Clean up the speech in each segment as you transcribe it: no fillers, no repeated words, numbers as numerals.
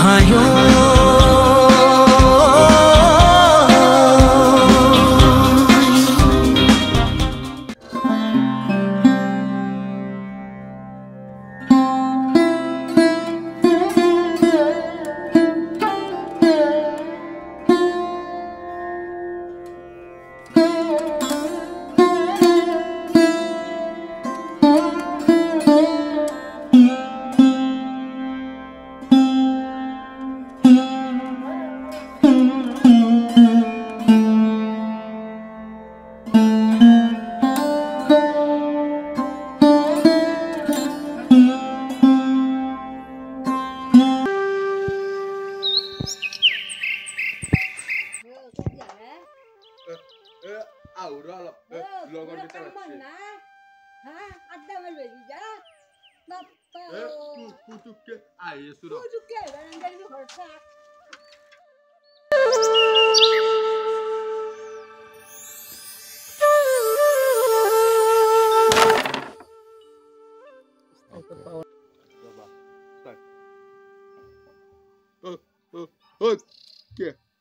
खायो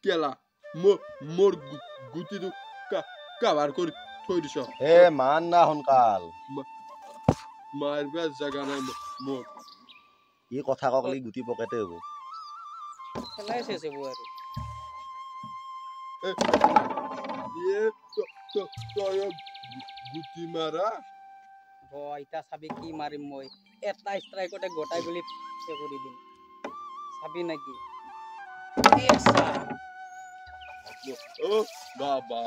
কেলা মোৰ গুটিটো কাভাৰ কৰি থৈ দিছ মান না সোনকাল মাৰবা জাগা নাই মোৰ ই কথা ককলি গুটি পকেটে হ'ব খেলাইছে সেবু আৰু তই গুটি মাৰা ইটা চাবি কি মাৰিম মই এটা ষ্ট্ৰাইকতে গোটাই গলি সে কৰি দিম চাবি নাকি বাবা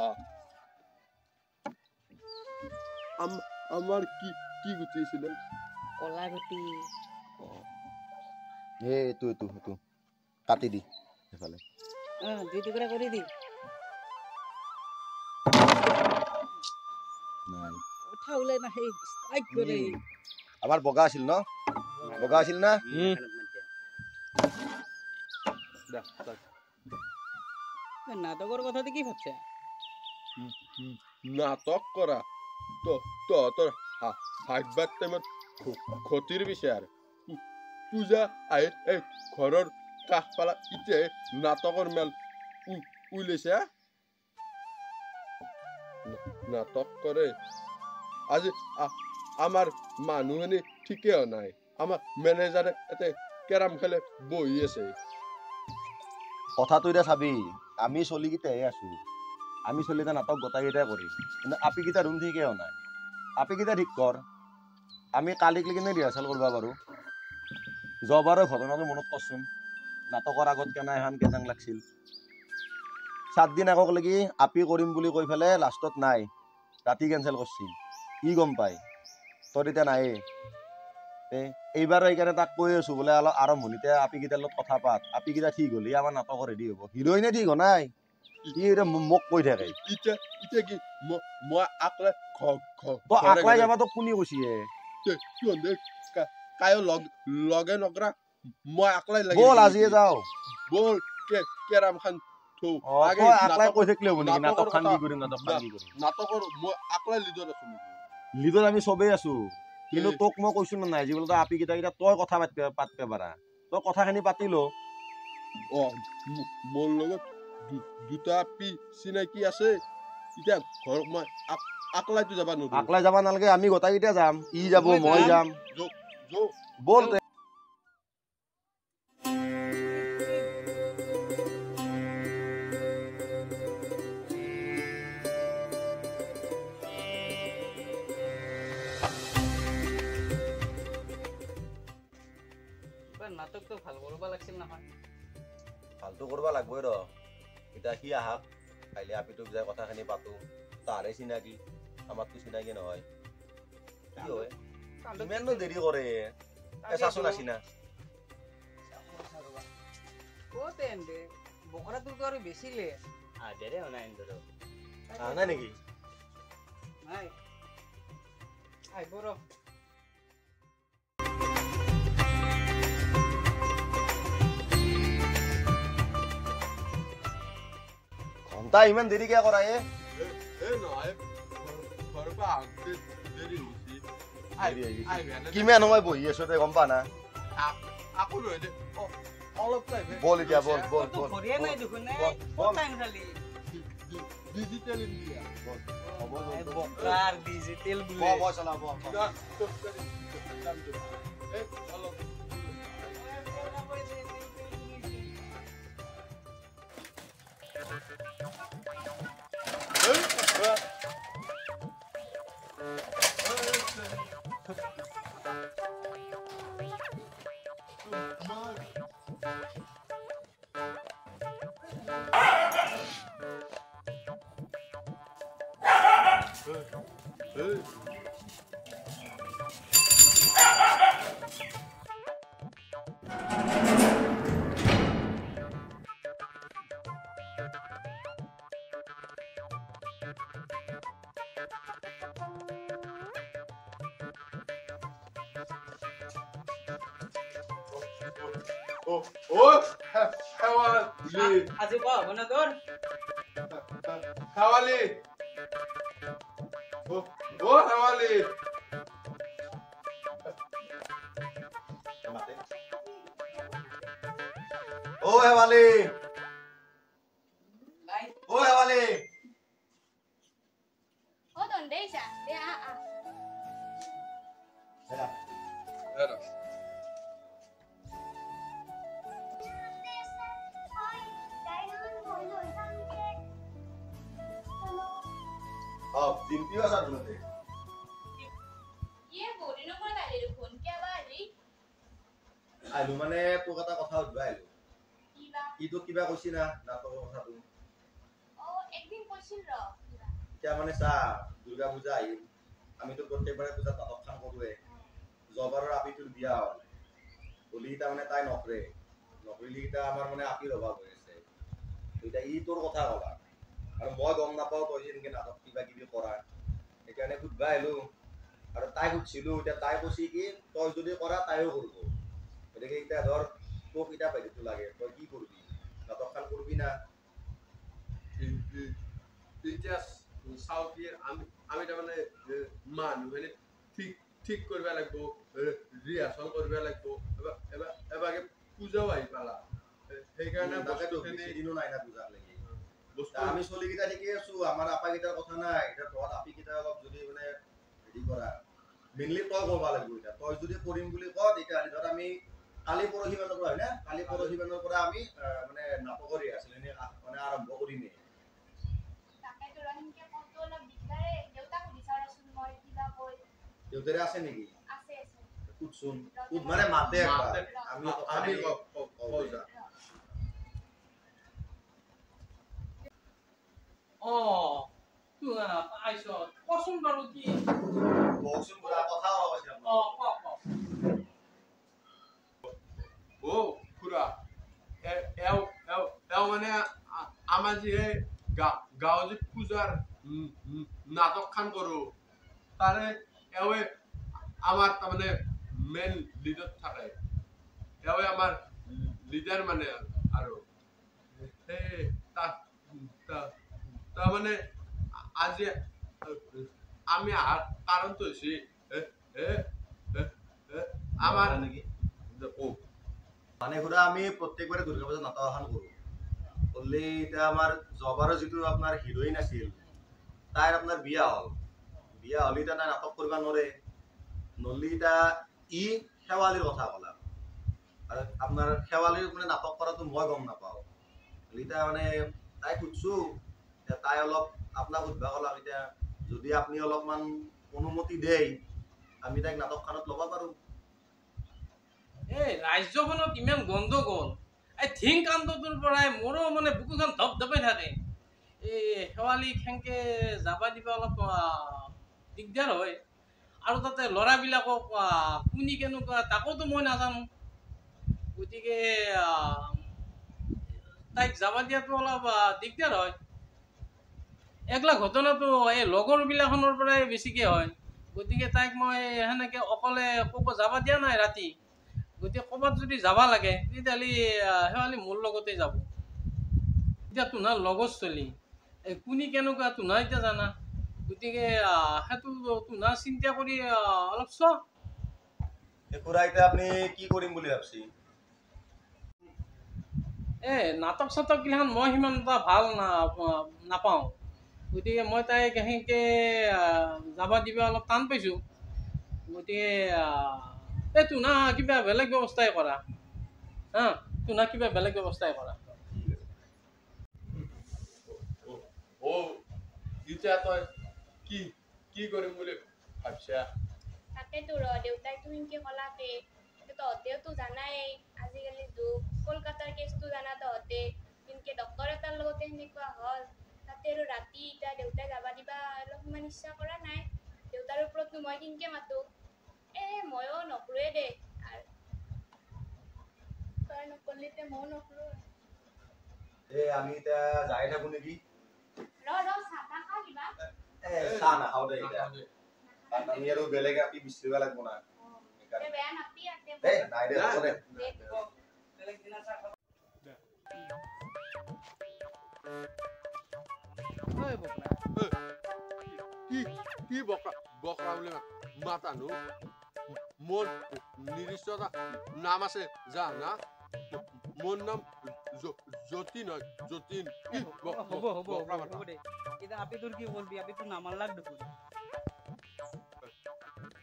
আমার কি গুটি ছিল কলা গুটি এইটো কাটি দি এফালে দুই টুকুৰা কৰি দি নাই উঠা ওলাই না সেই ষ্ট্ৰাইক কৰে আমাৰ বগা আছিল ন না নাটকৰ কথাতে কি ভাবছে নাটক কৰা তোর হাইবার টাইমত ক্ষতির বিষয় আর পূজা আই এই ঘরের কাষপালা ইতে নাটকের মেল উইলেছে নাটক করে আজি আমার মানুহে ঠিকেও নাই আমার ম্যানেজারে এতে কেরাম খেলে বহি আছে কথাটো এতিয়া চাবি আমি চলিকেইটাহে আছো আমি চলিতে নাটক গোটাইকেইটাই কৰি কিন্তু আপিকেইটা ৰুম ঠিকেও নাই আপিকেইটা ঠিক কৰ আমি কালিক লেকিনে ৰিহাৰ্চেল কৰিব পাৰো যোৱাবাৰৰ ঘটনাটো মনত কৰচোন নাটকৰ আগত কেনে এখন কেজাং লাগছিল 7 দিন আগক লাগি আপি কৰিম বুলি কৈ ফেলে লাষ্টত নাই ৰাতি কেঞ্চেল কৰছিল ই গম পাই তোৰ এতিয়া নাই এইবাৰ এইকাৰণে তাক কৈ আছো বোলে অলপ আৰম্ভণিতে আপিকেইটাৰ লগত কথা পাত আপিকেইটা ঠিক হ'লে আমাৰ নাটকৰ ৰেডি হ'ব হিৰোইনে ঠিক হোৱা নাই মোক কৈ থাকে কি মই আকলাই যাবা তোক কোনে কৈছে কায়ো লগে নকৰা মই আকলাই লাগি বল আজিয়ে যাও বল কেৰাম খান থৌ আগে আকলাই কৈ থাকিলে হ'ব নেকি নাটক খান কি কৰিম নাটকৰ মই আকলাই লিডত আছো লিডত আমি চবেই আছো কিন্তু তোক মই কৈছো নাই যিবোলে তই আপি কেইটা তই কথা পাতবে পাৰা তই কথাখিনি পাতিলো মোৰ লগত দুটা আপি চিনাকি আছে এতিয়া ঘৰত মই আকলাইতো যাবা নোৱাৰো আকলাই যাবা নালাগে আমি গোটাইকেইটা যাম ই যাব মই যাম বল নাটকটো ভাল কৰিব লাগছিল নহয় ভালটো কৰিব লাগবই ৰ এতিয়া কি আহাক কাইলে আপিটোক যায় কথাখিনি পাতো তাৰে চিনাকি আমাৰতো চিনাকি নহয় কি হয় ইমাননো দেৰি কৰে চাচোন আছিনা ক'তে এন্দে বকৰাটোতো আৰু বেছিলে আদেৰে অনাই এন্দৰ নাই নেকি নাই আহিব ৰ ঘণ্টা ইমান দেৰি কিয় কৰা কিমান সময় বহি আছো তই গম পা না অলপ টাইম বল এতিয়া বল বল তো বল ভৰিয়ে নাই দেখোন নে বল, বল। টাইম খালি ডিজিটেল ইণ্ডিয়া এই বকাৰ ডিজিটেল বোলে চলা বল অলপ Hawali, আজি কোৱা হ'ব না তোৰ Hawali, Hawali. ও হেৱালি নাই ও হেৱালি Hold on, deixa. Era. জিম্পিও আছা তোমাতে Ye, bori no pura dale phone kya bari? আইলো মানে তোক এটা কথা সুধবা আইলো Kiba. ইটো কিবা কৈছি না নাটকৰ কথাটো Oh, ekdin koisil ro. এতিয়া মানে চা দুৰ্গা পূজা আহিল আমিতো প্ৰত্যেকবাৰে পূজাত নাটক খান কৰোৱে জবাৰৰ আপিটোৰ বিয়া হ'ল হলি তাৰমানে তাই নকৰিলি এতিয়া আমাৰ মানে আপিৰ অভাৱ হৈ আছে এতিয়া ই তোৰ কথা ক'লা আৰু মই গম নাপাওঁ তই যেনেকে নাটক কিবা কিবি কৰা সেইকাৰণে সুধবা আহিলো আৰু তাই সুধিছিলো এতিয়া তাই কৈছি কি তই যদি কৰা তাইও কৰিব গতিকে এতিয়া ধৰ তোক এতিয়া বাইদেউটো লাগে তই কি কৰিবি নাটক খান কৰিবি না এতিয়া চাওঁ কি আমি তাৰমানে মানুহে ঠিক কৰিব লাগিব ৰিহাৰ্চল কৰিব লাগিব এবাৰকে পূজাও আহি পালা সেইকাৰণে তাকেতো বস্তুখিনি বেছি দিনো নাই না পূজাক লাগি বস্তু আমি চলিকেইটা ঠিকে আছো আমাৰ আপাকেইটাৰ কথা নাই এতিয়া তহঁত আপিকেইটা অলপ যদি মানে হেৰি কৰা মেইনলি তই কৰিব লাগিব এতিয়া তই যদি কৰিম বুলি ক তেতিয়াহ'লে ধৰ আমি কালি পৰহি মানৰ পৰা হয় না কালি পৰহি মানৰ পৰা আমি মানে নাটকৰ ৰিহাৰ্চেল মানে আৰম্ভ কৰিমেই Takai tu rahim kya photo la bigare. Jauta ko disara sun moi kiba koi. দেউতাৰে আছে নেকি Ase ase. সুধচোন সুধ মানে মাতে একবাৰ আমি আমি কওঁ যা অ তুই পাইছ কচোন বাৰু কি কওকচোন পুৰা কথা অলপ আছে অ ক ও খুৰা এও মানে আমাৰ যি গাঁও যি পূজাৰ নাটক খান কৰো তাৰে এওৱে আমাৰ তাৰমানে মেইন লিডত থাকে এওৱে আমাৰ লিডাৰ মানে আৰু সেই তাৰমানে আজি আমি অহাৰ কাৰণটো হৈছে আমাৰ নেকি ও মানে খুৰা আমি প্ৰত্যেকবাৰে দুৰ্গা পূজাত নাটক এখন কৰো হলে এতিয়া আমাৰ জবাৰৰ যিটো আপোনাৰ হিৰইন আছিল তাইৰ আপোনাৰ বিয়া হ'ল বিয়া হ'লে এতিয়া তাই নাটক কৰিব নোৱাৰে নলি এতিয়া ই শেৱালিৰ কথা ক'লা আৰু আপোনাৰ শেৱালিৰ মানে নাটক কৰাটো মই গম নাপাওঁ এতিয়া মানে তাইক সুধছো তাই অলপ আপোনাক সুধবা ক'লাক এতিয়া যদি আপুনি অলপমান অনুমতি দেই আমি তাইক নাটকখনত ল'ব পাৰোঁ এই ৰাজ্যখনত ইমান গণ্ডগোল এই থিং কাণ্ডটোৰ পৰাই মোৰো মানে বুকুখন ধপ ধপাই থাকে এই শেৱালিক সেনকে যাবা দিবা অলপ দিগদাৰ হয় আৰু তাতে ল'ৰাবিলাকক কোনি কেনেকুৱা তাকোতো মই নাজানো গতিকে তাইক যাবা দিয়াটো অলপ দিগদাৰ হয় একলা ঘটনাটো এই লগৰবিলাখনৰ পৰাই বেছিকৈ হয় গতিকে তাইক মই সেনেকৈ অকলে ক'ব যাবা দিয়া নাই ৰাতি গতিকে ক'ৰবাত যদি যাব লাগে তেতিয়াহ'লে শেৱালি মোৰ লগতে যাব এতিয়া তোমাৰ লগৰ চলি এই কোনি কেনেকুৱা তোমাৰ এতিয়া জানা গতিকে সেইটো তোমাৰ চিন্তা কৰি অলপ চোৱা খুৰা এতিয়া আপুনি কি কৰিম বুলি ভাবছি নাটক চাটক গিলাখান মই সিমান এটা ভাল নাপাওঁ গতিকে মই তাইক সেনেকৈ যাব দিবা অলপ টান পাইছোঁ গতিকে এই তোনা কিবা বেলেগ ব্যৱস্থাই কৰা হা তোনা কিবা বেলেগ ব্যৱস্থাই কৰা এতিয়া তই কি কি কৰিম বুলি ভাবিছা তাকেতো দেউতাইতো সেনেকে ক'লাকে তহঁতেওতো জানাই আজিকালি যুগ কলকাতাৰ কেছটো জানা তহঁতে সেনেকে ডক্তৰ এটাৰ লগতে সেনেকুৱা হ'ল তাতে আৰু ৰাতি এতিয়া দেউতাই যাব দিবা অলপ ইমান ইচ্ছা কৰা নাই দেউতাৰ ওপৰতনো মই কেনেকে মাতো ময়ো নকৰোৱে দে আৰু তই নকৰিলে ময়ো নকৰো আমি এতিয়া যাই থাকো নেকি ৰ চাহ তাহ খা কিবা চাহ নাখাওঁ দে এতিয়া আমি আৰু বেলেগ আপি বিচাৰিব লাগিব না বেয়া নাপি ইয়াতে নাই দে হ'ব দে বেলেগ দিনা চাহ খাব ঐ বকৰা কি কি বকৰা বকৰা বুলি মাতানো মোৰ নিৰ্দিষ্ট এটা নাম আছে জানা মোৰ নাম যতীন হয় যতীন হ'ব দে এতিয়া আপি তোৰ কি কৰিবি আপি তোৰ নামানলাক দেখোন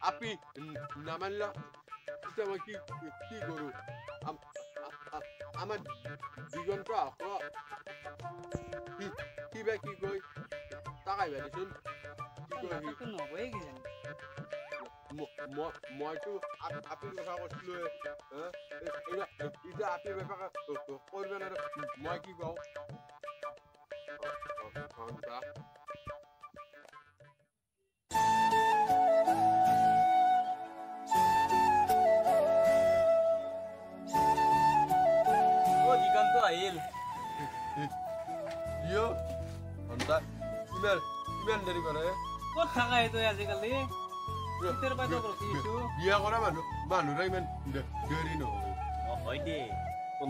আপি নামানিলা এতিয়া মই কি কৰো আমাৰ দিগন্ত কিবা কি কয় তাকাই ভাবিচোন নাটকটো নহবয়ে কিজানি মইতো আপিৰ কথা কৈছিলো এতিয়া আপিৰ বেপাৰ কৰিব নোৱাৰে মই কি কওঁ দিগন্ত আহিল ইমান দেৰি কৰে ক'ত থাকা তই আজিকালি বিয়া কৰা মানুহৰে ইমান দেৰি নহয় হয় দে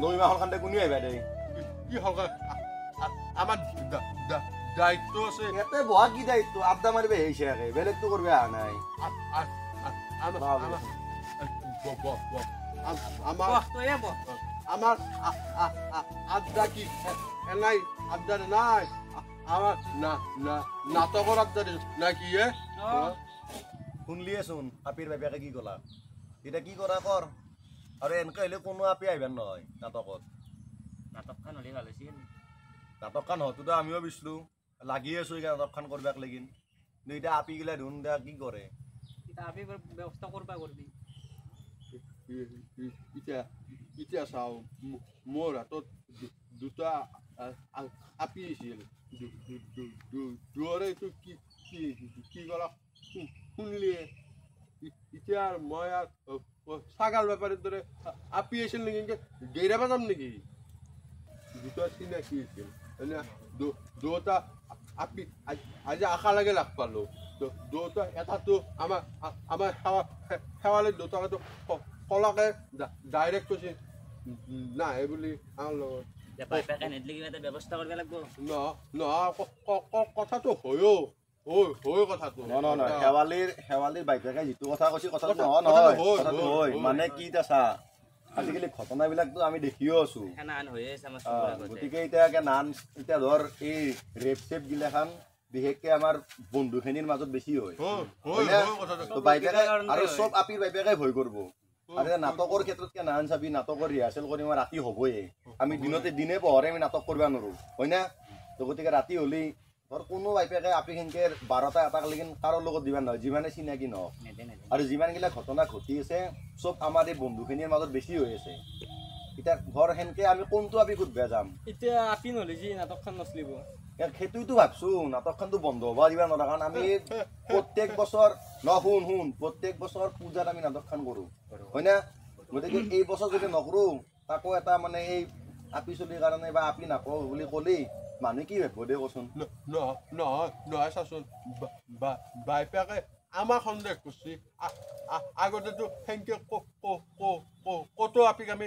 নৈ মাহৰ খান্তে কোনে আহিবা দে কি হক আমাৰ দায়িত্ব আছে ইয়াতে বহা কি দায়িত্ব আড্ডা মাৰিব আহিছে আগে বেলেগতো কৰিব অহা নাই আমাৰ আড্ডা কি নাই আড্ডা নাই আমাৰ না না নাটকৰ আড্ডা না কি শুনলিয়েচোন আপিৰ বাপেকে কি ক'লা এতিয়া কি কৰা কৰ আৰু এনেকৈ হ'লে কোনো আপি আহিবাৰ নহয় নাটকত নাটকখন হ'লে ভাল হৈছিল নাটকখন হওঁতেতো আমিও বিচলো লাগি আছো এতিয়া নাটকখন কৰবাক লাগিন কিন্তু এতিয়া আপিগিলা ধুন দিয়া কি কৰে এতিয়া আপি ব্যৱস্থা কৰবা কৰবি এতিয়া চাওঁ মোৰ হাতত দুটা আপি আছিল দুয়োৰেতো কি ক'লা শুনলিয়ে এতিয়া মই ছাগাল বেপাৰীৰ দৰে আপি আছিল নেকি গেইৰাব যাম নেকি দুটা চিনাকি আছিল দুটা আপি আজি আশা লাগে লাগ পালো দুটা এটাতো আমাৰ সেৱালে দুটাকেতো কলাকে ডাইৰেক্ট কৈছে নাহে বুলি আমাৰ লগত কথাটো হয়ো কথাটো শেৱালিৰ বাইপেকে যিটো কথা কৈছে কথাটো নহয় নহয় মানে কি এতিয়া চা আজিকালি ঘটনাবিলাকতো আমি দেখিও আছো গতিকে এতিয়া নান এতিয়া ধৰ এই ৰেপ চেপ গিলাখান বিশেষকে আমাৰ বন্ধুখিনিৰ মাজত বেছি হয় বাইপেকে আৰু চব আপিৰ বাইপেকে ভয় কৰিব আৰু নাটকৰ ক্ষেত্ৰত কে নান চাবি নাটকৰ ৰিহাৰ্চেল কৰি আমাৰ ৰাতি হ'বয়ে আমি দিনে পোহৰে আমি নাটক কৰিব নোৱাৰো হয় না তো গতিকে ৰাতি হ'লে ধৰ কোনো বাইপেকে আপিখিনকে 12টা এটাক লেকিন কাৰোৰ লগত দিবা নহয় যিমানে চিনাকি নহওক আৰু যিমানগিলা ঘটনা ঘটি আছে চব আমাৰ এই বন্ধুখিনিৰ মাজত বেছি হৈ আছে এতিয়া ধৰ সেনকে আমি কোনটো আপি সুধবা যাম এতিয়া আপি নহ'লে যি নাটকখন নচলিব সেইটোতো ভাবছো নাটকখনতো বন্ধ হ'ব দিবা নোৱাৰা কাৰণ আমি প্ৰত্যেক বছৰ শুন প্ৰত্যেক বছৰ পূজাত আমি নাটকখন কৰোঁ হয় না গতিকে এই বছৰ যদি নকৰোঁ তাকো এটা মানে এই আপি চলিৰ কাৰণে বা আপি নাকওঁ বুলি ক'লেই মানুহে কি ভাবিব দে কচোন নহয় চাচোন বাইপেকে আমাৰ সন্দেহ কৰিছে আগতেতো সেনকে কতো আপিক আমি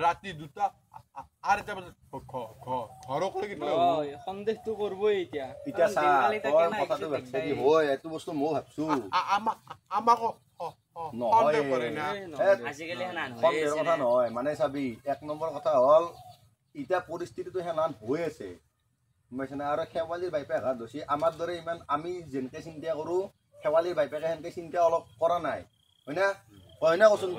ৰাতি 2টা আৰু এটা ঘৰক লাগি সন্দেহটো কৰিবই এতিয়া কথাটো ভাবছি হয় এইটো বস্তু মই ভাবছো আমাক সন্দেহৰ কথা নহয় মানে চাবি 1 নম্বৰ কথা হ'ল এতিয়া পৰিস্থিতিটো সেনান হৈ আছে গম পাইছে না আৰু শেৱালিৰ বাইপেক হাত ধৰিছে আমাৰ দৰে ইমান আমি যেনেকৈ চিন্তা কৰোঁ শেৱালিৰ বাইপেকে সেনেকৈ চিন্তা অলপ কৰা নাই হয়নে হয়নে কচোন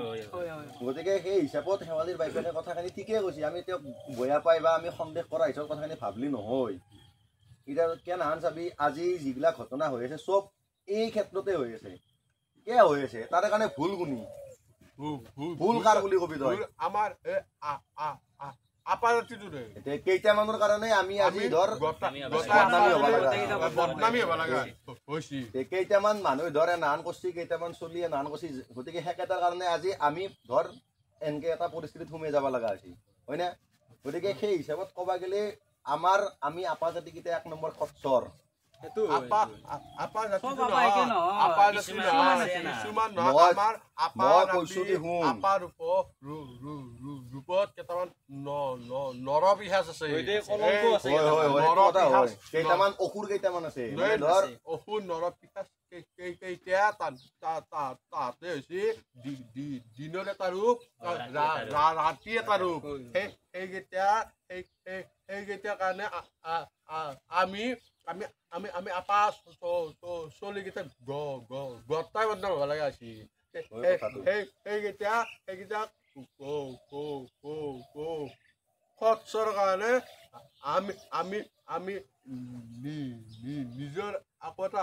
গতিকে সেই হিচাপত শেৱালিৰ বাইপেকে কথাখিনি ঠিকেই কৈছে আমি তেওঁক বেয়া পাই বা আমি সন্দেহ কৰা হিচাপত কথাখিনি ভাবলি নহয় এতিয়া কেনেহান চাবি আজি যিবিলাক ঘটনা হৈ আছে চব এই ক্ষেত্ৰতে হৈ আছে কিয় হৈ আছে তাৰে কাৰণে ভুল কোনি ভুল কাৰ বুলি কবি তই আমাৰ আপাৰতিটো দে এতিয়া কেইটামানৰ কাৰণে আমি আজি ধৰ বদনামী হ'ব লগা হৈছে কেইটামান মানুহে ধৰ এনাহান কৰিছে কেইটামান চলি এনাহান কৰিছে গতিকে সেইকেইটাৰ কাৰণে আজি আমি ধৰ এনেকে এটা পৰিস্থিতিত সোমাই যাব লগা হৈছে হয়নে গতিকে সেই হিচাপত ক'ব গ'লে আমি আপা জাতিকেইটা 1 নম্বৰ খচ্চৰ ৰূপত কেইটামান নৰপিসাচ আছে কেইটামান অসুৰ কেইটামান আছে অসুৰ নৰপিসাচ কেইটা তাহাঁতে হৈছে দিনৰ এটা ৰূপ ৰাতি এটা ৰূপ সেইকেইটাৰ কাৰণে আমি আমি আমি আমি আপা চলিকেইটা গতাই বদনাম হ'ব লগা আছিল সেইকেইটা খচ্চৰ কাৰণে আমি আমি আমি নিজৰ আকৌ এটা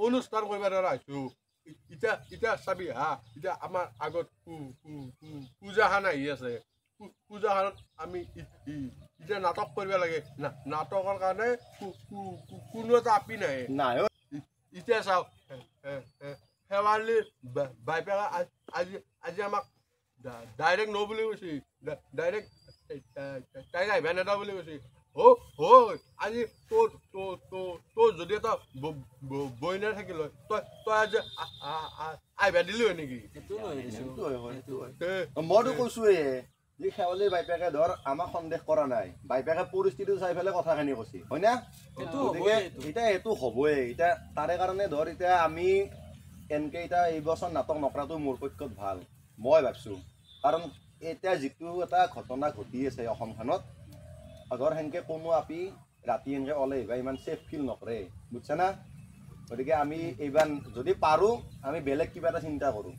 অনুষ্ঠান কৰিব নোৱাৰা হৈছোঁ এতিয়া চাবি হা এতিয়া আমাৰ আগত পূজাখন আহি আছে পূজাখনত আমি এতিয়া নাটক কৰিব লাগে নাটকৰ কাৰণে কোনো এটা আপি নাই এতিয়া চাওক শেৱালিৰ বাইপেকে আজি আমাক ডাইৰেক্ট ন বুলি কৈছে ডাইৰেক্ট তাইক আহিব নেদা বুলি কৈছে আজি তোৰ যদি এটা বইনাৰ থাকিল হয় তই আজি আহিবা দিলি হয় নেকি মইতো কৈছোৱে যে শেৱালিৰ বাইপেকে ধৰ আমাক সন্দেহ কৰা নাই বাইপেকে পৰিস্থিতি চাই পেলাই কথাখিনি কৈছে হয় না গতিকে এতিয়া এইটো হ'বই এতিয়া তাৰে কাৰণে ধৰ এতিয়া আমি এনেকৈ এতিয়া এইবছৰ নাটক নকৰাটো মোৰ পক্ষত ভাল মই ভাবিছোঁ কাৰণ এতিয়া যিটো এটা ঘটনা ঘটি আছে অসমখনত ধৰ সেনেকৈ কোনো আপি ৰাতি এনেকৈ ওলাই আহিবা ইমান ছেফ ফিল নকৰে বুজিছা না গতিকে আমি এইবাৰ যদি পাৰোঁ আমি বেলেগ কিবা এটা চিন্তা কৰোঁ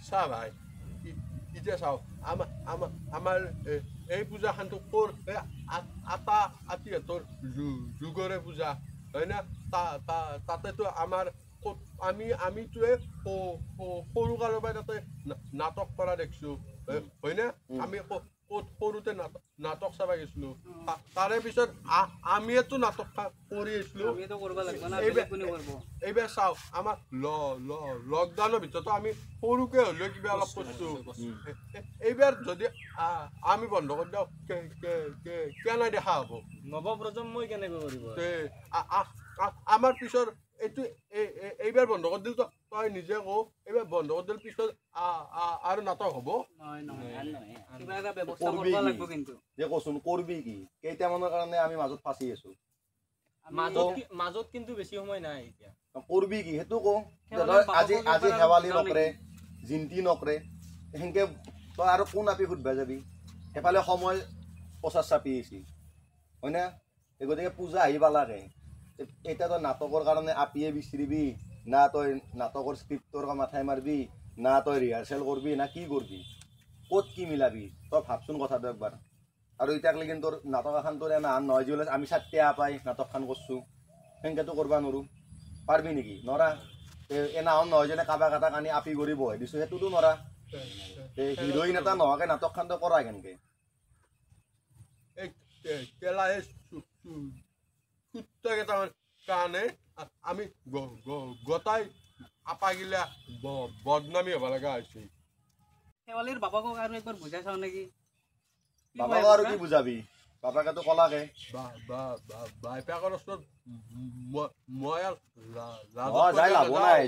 চা ভাই এতিয়া চাওক আমাৰ এই পূজাখনটো ক'ৰ আটা আতিহঁতৰ যুগৰে পূজা হয় না তাতেতো আমাৰ আমিটোৱে সৰু কালৰ পৰাই তাতে নাটক কৰা দেখিছোঁ হয়নে আমি সৰুতে নাটক চাব গৈছিলোঁ তাৰে পিছত আমিয়েতো নাটক কৰি আহিছিলোঁ এইবাৰ চাওক আমাৰ লকডাউনৰ ভিতৰতো আমি সৰুকে হ'লেও কিবা অলপ কৰিছোঁ এইবাৰ যদি আমি বন্ধ কৰি দিওঁ কেনে দেখা হ'ব নৱপ্ৰজন্মই কেনেকৈ কৰিব আমাৰ পিছৰ এইটো এইবাৰ বন্ধ কৰি দিল তই নিজে কওঁ এইবাৰ বন্ধ কৰি দিল পিছত আৰু নাটক হ'ব কচোন কৰবি কি কেইটামানৰ কাৰণে আমি মাজত ফাঁচি আছো মাজত কিন্তু বেছি সময় নাই এতিয়া কৰবি কি সেইটো কওঁ আজি শেৱালি নকৰে জিন্তি নকৰে সেনেকে তই আৰু কোন আপি সুধবা যাবি সেইফালে সময় পচাছ চাপি আহিছি হয়নে গতিকে পূজা আহি পালাকে এতিয়া তই নাটকৰ কাৰণে আপিয়ে বিচাৰিবি না তই নাটকৰ স্ক্ৰিপ্টৰ মাথাই মাৰিবি না তই ৰিহাৰ্চেল কৰবি না কি কৰবি ক'ত কি মিলাবি তই ভাবচোন কথাটো একবাৰ আৰু এতিয়ালৈকে তোৰ নাটক এখন তোৰ এনাহান নহয় যে আমি চাৰিটা পাই নাটকখন কৰছোঁ সেনেকৈতো কৰিব নোৱাৰোঁ পাৰবি নেকি নৰা এনাহান নহয় যেনে কাবাক এটা কানি আপি কৰি বহাই দিছোঁ সেইটোতো নৰা হিৰ'ইন এটা নোহোৱাকৈ নাটকখন তই কৰা কেনেকৈ কেইটামান কাৰণে আমি গোটাই আপাগিলা বদনামী হ'ব লগা হৈছে শেৱালিৰ বাপাকক আৰু একবাৰ বুজাই চাওঁ নেকি বাপাক আৰু কি বুজাবি বাপাকেতো কলাকে বাইপেকৰ ওচৰত মই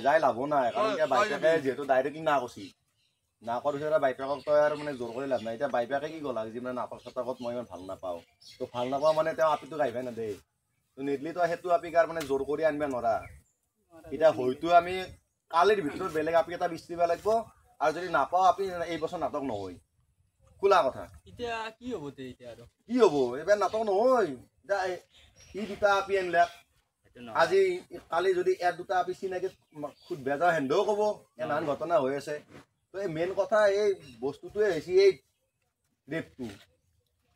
যাই লাভ নাই কাৰণ বাইপেকে যিহেতু ডাইৰেক্ট না কৈছি না কৰাৰ পিছত বাইপেকক তই আৰু মানে জোৰ কৰি লাভ নাই এতিয়া বাইপেকে কি ক'লাক যি মানে নাটক চাটকত মই ইমান ভাল নাপাওঁ তো ভাল নাপাওঁ মানে তেওঁ আপিটোক আহিবই নেদেই তো নিদিলি তই সেইটো আপি কাৰ মানে জোৰ কৰি আনিব নোৱাৰা এতিয়া হয়তো আমি কালিৰ ভিতৰত বেলেগ আপি এটা বিচাৰিব লাগিব আৰু যদি নাপাওঁ আপি এই বছৰ নাটক নহয় খোলা কথা এতিয়া কি হ'ব তে এতিয়া আৰু কি হ'ব এইবাৰ নাটক নহয় এতিয়া ই দুটা আপি আনিলাক আজি কালি যদি ইয়াত দুটা আপি চিনাকি খুদ বেজা হেন্দেও ক'ব এনান ঘটনা হৈ আছে তো এই মেইন কথা এই বস্তুটোৱে হৈছে এই ৰেপটো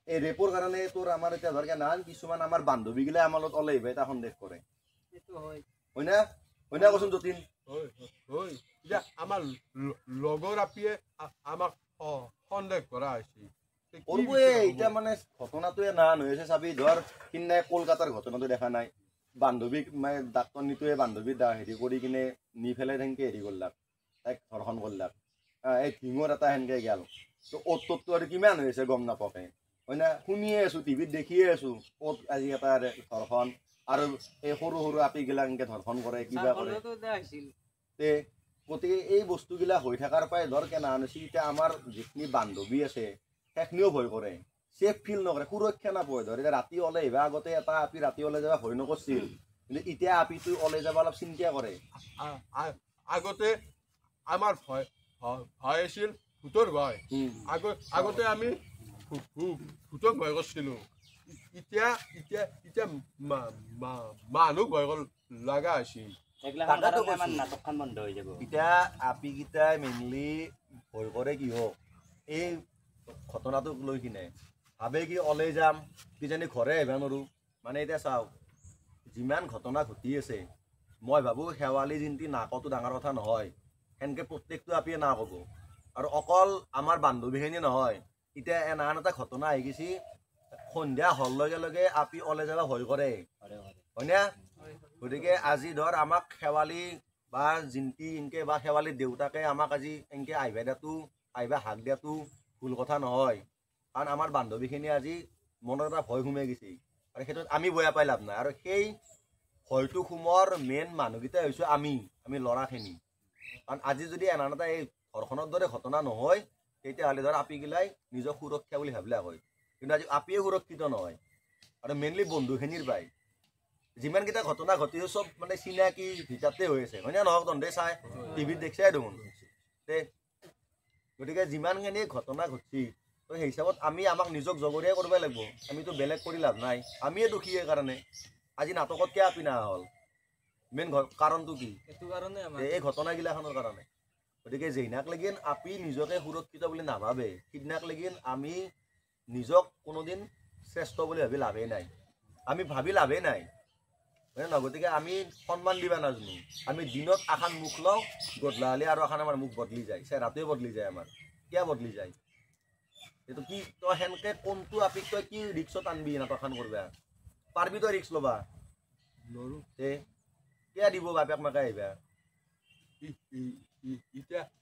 এই ৰেপৰ কাৰণে তোৰ আমাৰ এতিয়া ধৰ নান কিছুমান আমাৰ বান্ধৱীগিলা আমাৰ লগত ওলাই আহিব এটা সন্দেহ কৰে সেইটো হয় হয় না কচোন যতীন এতিয়া আমাৰ লগৰ আপিয়ে আমাক সন্দেহ কৰা হৈছে এতিয়া মানে ঘটনাটোৱে নান হৈ আছে চাবি ধৰ সিদিনাই কলকাতাৰ ঘটনাটো দেখা নাই বান্ধৱীক মানে ডাক্তৰনীটোৱে বান্ধৱীক হেৰি কৰি কিনে নি পেলাই সেনেকৈ হেৰি কৰলাক তাইক ধৰ্ষণ কৰলাক এই ঢিঙৰ এটা সেনেকৈ গেল তো অ'ত ত'তটো আৰু কিমান হৈ আছে গম নাপাকে হয় না শুনিয়ে আছোঁ টিভিত দেখিয়ে আছোঁ ক'ত আজি এটা ধৰ্ষণ আৰু এই সৰু সৰু আপিগিলাক এনেকৈ ধৰ্ষণ কৰে কিবা কৰে তে গতিকে এই বস্তুগিলা হৈ থকাৰ পৰাই ধৰ কেনেহান হৈছে এতিয়া আমাৰ যিখিনি বান্ধৱী আছে সেইখিনিও ভয় কৰে ছেফ ফিল নকৰে সুৰক্ষা নাপায় ধৰ এতিয়া ৰাতি ওলাই আহিবা আগতে এটা আপি ৰাতি ওলাই যাব ভয় নকৰিছিল কিন্তু এতিয়া আপিটো ওলাই যাব অলপ চিন্তা কৰে আগতে আমাৰ ভয় আছিল ভূতৰ ভয় আগতে আমি ভূতক ভয় কৰিছিলোঁ এতিয়া এতিয়া এতিয়া মানুহ ভয় লগা হৈছিল এতিয়া আপিকেইটাই মেইনলি ভয় কৰে কি হওক এই ঘটনাটোক লৈ কিনে ভাবে কি ওলাই যাম কিজানি ঘৰে আহিব নোৱাৰোঁ মানে এতিয়া চাওক যিমান ঘটনা ঘটি আছে মই ভাবোঁ শেৱালি জিন্তি নাকতো ডাঙৰ কথা নহয় সেনেকৈ প্ৰত্যেকটো আপিয়ে না ক'ব আৰু অকল আমাৰ বান্ধৱীখিনি নহয় এতিয়া এনান এটা ঘটনা আহি গৈছে সন্ধিয়া হোৱাৰ লগে লগে আপি ওলাই যাব ভয় কৰে হয়নে গতিকে আজি ধৰ আমাক শেৱালি বা জিন্তি এনেকৈ বা শেৱালিৰ দেউতাকে আমাক আজি এনেকৈ আহিবা দিয়াটো আহিবা হাক দিয়াটো ভুল কথা নহয় কাৰণ আমাৰ বান্ধৱীখিনি আজি মনত এটা ভয় সোমাই গৈছে আৰু সেইটোত আমি বেয়া পাই লাভ নাই আৰু সেই ভয়টো সোমোৱাৰ মেইন মানুহকেইটাই হৈছোঁ আমি ল'ৰাখিনি কাৰণ আজি যদি এনান এটা এই ঘৰখনৰ দৰে ঘটনা নহয় তেতিয়াহ'লে ধৰ আপিগিলাই নিজক সুৰক্ষা বুলি ভাবিলে হয় কিন্তু আজি আপিয়ে সুৰক্ষিত নহয় আৰু মেইনলি বন্ধুখিনিৰ পাই যিমানকেইটা ঘটনা ঘটিছে চব মানে চিনাকি ভিতৰতে হৈ আছে হয়নে নহওক তহঁতে চাই টিভিত দেখিছাই দেখোন তে গতিকে যিমানখিনি ঘটনা ঘটছি তো সেই হিচাপত আমি আমাক নিজক জগৰীয়া কৰিব লাগিব আমিতো বেলেগ কৰি লাভ নাই আমিয়ে দোষী কাৰণে আজি নাটকত কিয় আপি নহা হ'ল মেইন কাৰণটো কি সেইটো কাৰণে এই ঘটনাগিলাখনৰ কাৰণে গতিকে যেইনাক লেগিন আপি নিজকে সুৰক্ষিত বুলি নাভাবে সিদিনাক লেগিন আমি নিজক কোনোদিন শ্ৰেষ্ঠ বুলি ভাবি লাভেই নাই আমি ভাবি লাভেই নাই হয় নহয় গতিকে আমি সন্মান দিবা নাজানো আমি দিনত এখন মুখ লওঁ গধূলা হ'লে আৰু এখন আমাৰ মুখ বদলি যায় চেহেৰাটোৱে বদলি যায় আমাৰ কিয় বদলি যায় এইটো কি তই সেনেকৈ কোনটো আপিক তই কি ৰিক্সত আনবি নাটকখন কৰবা পাৰবি তই ৰিক্স ল'বা নৰো তে কিয় দিব বাপেক মাকে আহিবা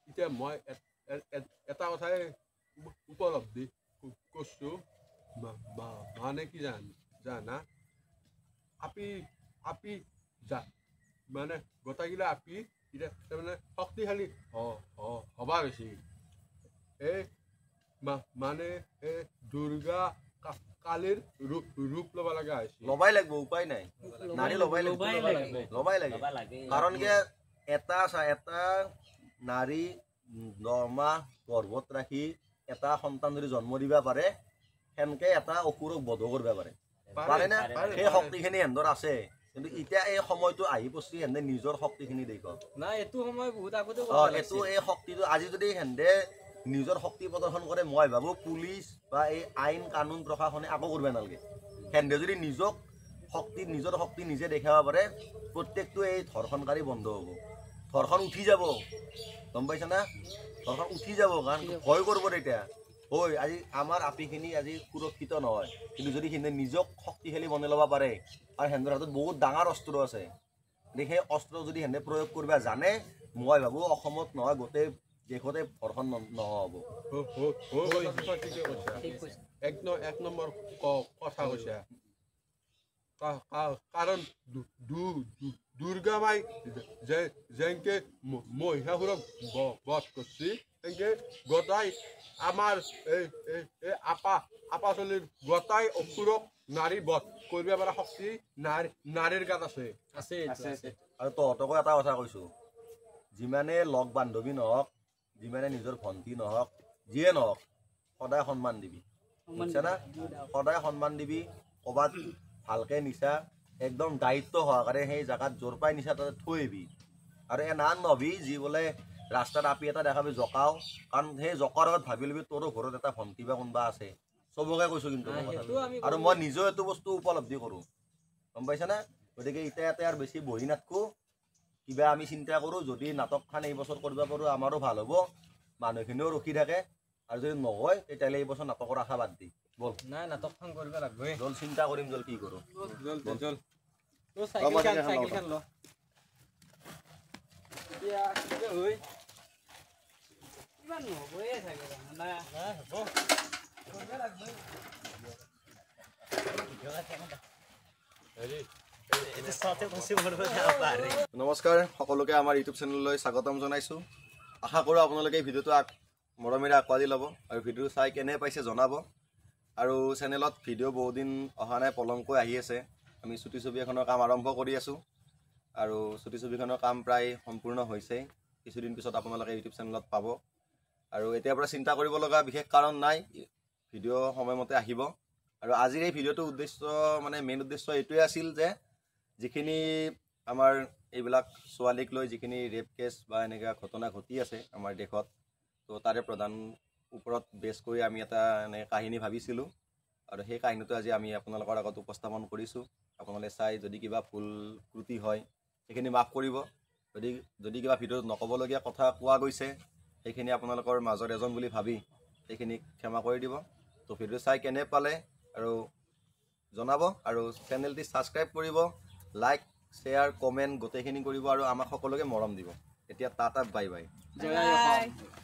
এতিয়া মই এটা কথাই উপলব্ধি কৰিছোঁ মানে কি জানা আপি মানে গোটেইগিলা আপি এতিয়া তাৰমানে শক্তিশালী হ'বা বেছি এই মানে এই দুৰ্গা কালিৰ ৰূপ ল'ব লগা হৈছে ল'বাই লাগিব উপায় নাই নাৰী ল'বাই লাগে কাৰণ কি এটা নাৰী 9 মাহ গৰ্ভত ৰাখি এটা সন্তান যদি জন্ম দিব পাৰে সেনেকৈ এটা অসুৰক বধ কৰিব পাৰে নে সেই শক্তিখিনি সিহঁতৰ আছে কিন্তু এতিয়া এই সময়টো আহি পৰছি সিহঁতে নিজৰ শক্তিখিনি দেখক নাই এইটো সময় বহুত আগতে এইটো এই শক্তিটো আজি যদি সিহঁতে নিজৰ শক্তি প্ৰদৰ্শন কৰে মই ভাবোঁ পুলিচ বা এই আইন কানুন প্ৰশাসনে একো কৰিব নালাগে সিহঁতে যদি নিজৰ শক্তি নিজে দেখাব পাৰে প্ৰত্যেকটো এই ধৰ্ষণকাৰী বন্ধ হ'ব ধৰ্ষণ উঠি যাব গম পাইছা না ধৰ্ষণ উঠি যাব কাৰণ ভয় কৰিব তেতিয়া হয় আজি আমাৰ আপিখিনি আজি সুৰক্ষিত নহয় কিন্তু যদি সিহঁতে নিজক শক্তিশালী বনাই ল'ব পাৰে আৰু সিহঁতৰ হাতত বহুত ডাঙৰ অস্ত্ৰ আছে সেই অস্ত্ৰ যদি সিহঁতে প্ৰয়োগ কৰিব জানে মই ভাবোঁ অসমত নহয় গোটেই দেশতে ধৰ্ষণ নহ'ব এক নম্বৰ কথা কৈছা কাৰণ দুৰ্গা মাই যেনেকৈ মহিষাসুৰক বধ কৰিছে তেনেকৈ গোটাই আমাৰ এই আপা চলিৰ গোটাই অসুৰক নাৰী বধ কৰিব পৰা শক্তি নাৰীৰ গাত আছে আৰু তহঁতকো এটা কথা কৈছোঁ যিমানে লগ বান্ধৱী নহওক যিমানে নিজৰ ভণ্টি নহওক যিয়ে নহওক সদায় সন্মান দিবি বুজিছা না সদায় সন্মান দিবি ক'ৰবাত ভালকৈ নিচা একদম দায়িত্ব সহকাৰে সেই জেগাত য'ৰ পৰাই নিচা তাতে থৈ আহিবি আৰু এনান নহবি যি বোলে ৰাস্তাত আপি এটা দেখাবি জকাও কাৰণ সেই জকাৰ আগত ভাবি ল'বি তোৰো ঘৰত এটা ভণ্টি বা কোনোবা আছে চবকে কৈছোঁ কিন্তু মই কথাটো আৰু মই নিজেও এইটো বস্তু উপলব্ধি কৰোঁ গম পাইছানে গতিকে এতিয়া ইয়াতে আৰু বেছি বহি নাথাকোঁ কিবা আমি চিন্তা কৰোঁ যদি নাটকখন এইবছৰ কৰিব পাৰোঁ আমাৰো ভাল হ'ব মানুহখিনিও ৰখি থাকে আৰু যদি নহয় তেতিয়াহ'লে এইবছৰ নাটকৰ আশা বাদ দি বল নাই নাটকখন কৰিব লাগবই জল চিন্তা কৰিম জল কি কৰোঁ জল তো মই চাইকেলখন ল এতিয়া কিবা হৈ ইমান নহ'বয়ে চাগে না হ'ব কৰিব লাগবই নমস্কাৰ সকলোকে আমাৰ ইউটিউব চেনেললৈ স্বাগতম জনাইছোঁ আশা কৰোঁ আপোনালোকে এই ভিডিঅ'টো মৰমেৰে আঁকোৱালি ল'ব আৰু ভিডিঅ'টো চাই কেনে পাইছে জনাব আৰু চেনেলত ভিডিঅ' বহুদিন অহা নাই পলমকৈ আহি আছে আমি চুটি ছবি এখনৰ কাম আৰম্ভ কৰি আছোঁ আৰু চুটি ছবিখনৰ কাম প্ৰায় সম্পূৰ্ণ হৈছে কিছুদিন পিছত আপোনালোকে ইউটিউব চেনেলত পাব আৰু এতিয়াৰ পৰা চিন্তা কৰিব লগা বিশেষ কাৰণ নাই ভিডিঅ' সময়মতে আহিব আৰু আজিৰ এই ভিডিঅ'টোৰ উদ্দেশ্য মানে মেইন উদ্দেশ্য এইটোৱে আছিল যে যিখিনি আমাৰ এইবিলাক ছোৱালীক লৈ যিখিনি ৰেপ কেছ বা এনেকুৱা ঘটনা ঘটি আছে আমাৰ দেশত তো তাৰে প্ৰধান ওপৰত বেছ কৰি আমি এটা কাহিনী ভাবিছিলোঁ আৰু সেই কাহিনীটো আজি আমি আপোনালোকৰ আগত উপস্থাপন কৰিছোঁ আপোনালোকে চাই যদি কিবা ভুল ত্ৰুটি হয় সেইখিনি মাফ কৰিব যদি কিবা ভিডিঅ'ত নক'বলগীয়া কথা কোৱা গৈছে সেইখিনি আপোনালোকৰ মাজত এজন বুলি ভাবি সেইখিনি ক্ষমা কৰি দিব তো ভিডিঅ' চাই কেনে পালে আৰু জনাব আৰু চেনেলটি ছাবস্ক্ৰাইব কৰিব লাইক শ্বেয়াৰ কমেণ্ট গোটেইখিনি কৰিব আৰু আমাক সকলোকে মৰম দিব এতিয়া টাটা বাই বাই জয়